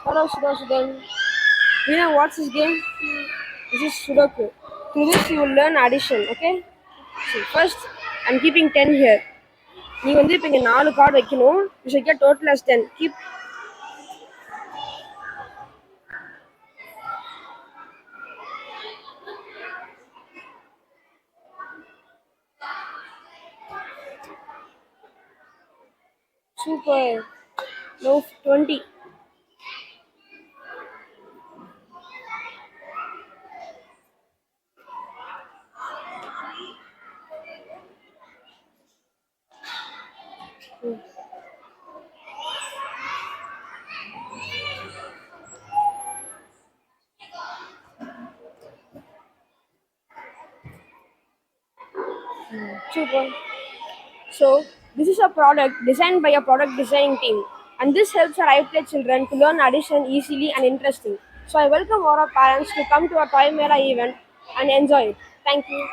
Hello, Sudan. You know what's this game? This is Sudoku. Through this, you will learn addition, okay? See, first, I'm keeping 10 here. நீ வந்து இப்போ இங்கே 4 card வைக்கணும். You should get total as 10. Keep super. No, 20. Super. So, this is a product designed by a product designing team, and this helps our iPlay children to learn addition easily and interesting. So, I welcome all our parents to come to our Toy Mera event and enjoy it. Thank you.